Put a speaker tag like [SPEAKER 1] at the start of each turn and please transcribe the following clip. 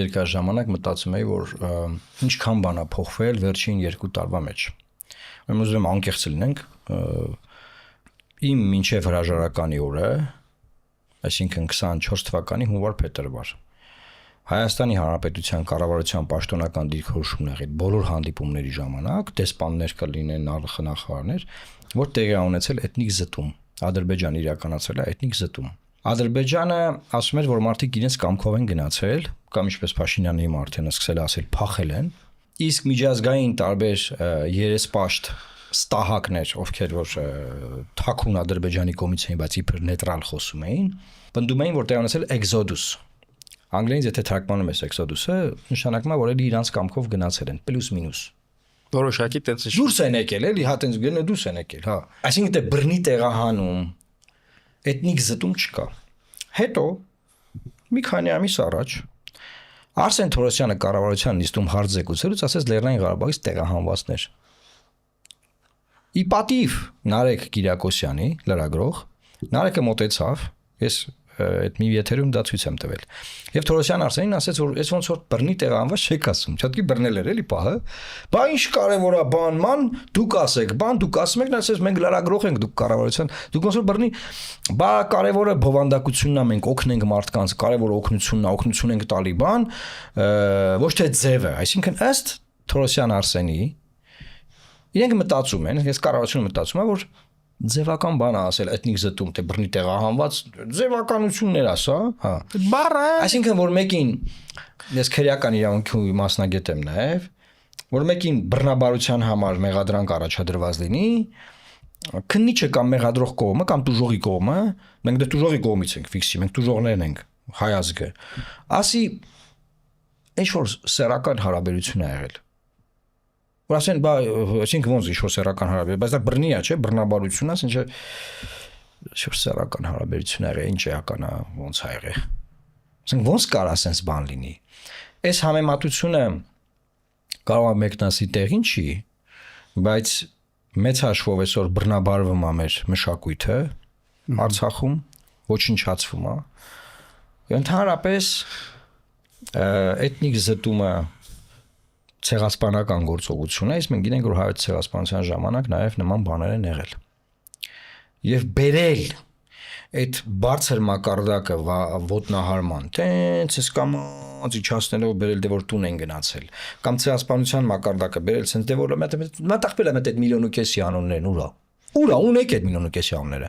[SPEAKER 1] երկար ժամանակ մտածում էի, որ ինչքան բան է փոխվել վերջին 2 տարվա մեջ։ Ուրեմն ուզում եմ անկեղծ լինենք, իմ մինչև հրաժարականի օրը, այսինքն 24 թվականի հունվար-փետրվար, Հայաստանի Հանրապետության կառավարության պաշտոնական դիրքորոշումն եղել բոլոր հանդիպումների ժամանակ, դեսպաններ կլինեն, նախարարներ, որ տեղի ունեցել էթնիկ զտում, Ադրբեջանը իրականացրել է էթնիկ զտում։ Ադրբեջանը ասում էր, որ մարդիկ իրենց կամքով են գնացել, կամ ինչպես Փաշինյանը հիմա արդեն սկսել ասել, փախել են, իսկ միջազգային տարբեր երեսպաշտ ստահակներ, ովքեր որ թաքուն Ադրբեջանի կողմից էին, բայց իբր նեյտրալ խոսում էին, պնդում էին, որ տեղի ունեցել էքզոդուս։ Անգլերենից եթե թարգմանում ես էքսոդուսը, նշանակում է, որ էլի իրանց կամքով գնացել են, պլյուս մինուս։
[SPEAKER 2] Որոշակի տենց
[SPEAKER 1] դուրս են եկել, էլի, հա տենց գնա դուրս են եկել, հա։ Այսինքն դե բռնի տեղահանում, էթնիկ զտում չկա։ Հետո մի քանի ամիս առաջ Արսեն Թորոսյանը կառավարության նիստում հարց զեկուցելուց ասեց Լեռնային Ղարաբաղից տեղահանվածներ։ Ի պատիվ Նարեկ Կիրակոսյանի լրագրող, Նարեկը մոտեցավ, ես այդ մի եթերում դա ցույց եմ տվել։ Եվ Թորոսյան Արսենին ասեց, որ այս ոնց որ բռնի տեղահանված չեք ասում, չաթքի բռնել էր էլի պահը։ Բա ինչ կարևոր է բան, ման, դուք ասեք, բան դուք ասում եք, նա ասես մենք լրագրող ենք, դուք կառավարության, դուք ոնց որ բռնի, բա կարևորը բովանդակությունն է, մենք օգնենք մարդկանց, կարևոր օգնությունն է, օգնություն ենք տալի բան, ոչ թե ձևը, այսինքն ըստ Թորոսյան Արսենի իրենք մտածում են, ես կառավարությունը մտածում եմ, որ ձևական բան է ասել էթնիկ զտում, թե բռնի տեղահանված, ձևականություններ ասա, հա։
[SPEAKER 2] Բառը,
[SPEAKER 1] Այսինքն որ մեկին ես քրեական իրավունքի մասնագետ եմ նաև, որ մեկին բռնաբարության համար մեղադրանք առաջադրված լինի, քննիչը կամ մեղադրող կողմը կամ տուժողի կողմը, մենք դե տուժողի կողմից ենք ֆիքսի, մենք տուժողներն ենք, հայ ազգը, ասի ինչ որ սեռական հարաբերություն է եղել։ Որ ասեն, բա, այսինքն ոնց ինչ որ սեռական հարաբերություն, բայց դա բռնի է, չէ, բռնաբարություն է, ինչ որ սեռական հարաբերություն եղել, ինչ էական է, ոնց է եղել։ Ասենք ոնց կարա ասենց բան լինի։ Այս համեմատությունը կարող է մեկնասի տեղին չի, բայց մեծ հաշվով այսօր բռնաբարվում է մեր մշակույթը Արցախում, ոչնչացվում է։ Ընդհանրապես էթնիկ զտումը ցեղասպանական գործողություն է, իսկ մենք գիտենք, որ հայոց ցեղասպանության ժամանակ նաև նման բաներ են եղել։ Եվ բերել այդ բարձր մակարդակը ոտնահարման, տենց կամած իջացնելով բերել դե որ տուն են գնացել, կամ ցեղասպանության մակարդակը բերել ցենց դե որ մտածել եմ այդ 1.5 միլիոն անուններն ուրա։ Ուրա ունեք այդ 1.5 միլիոն անունները։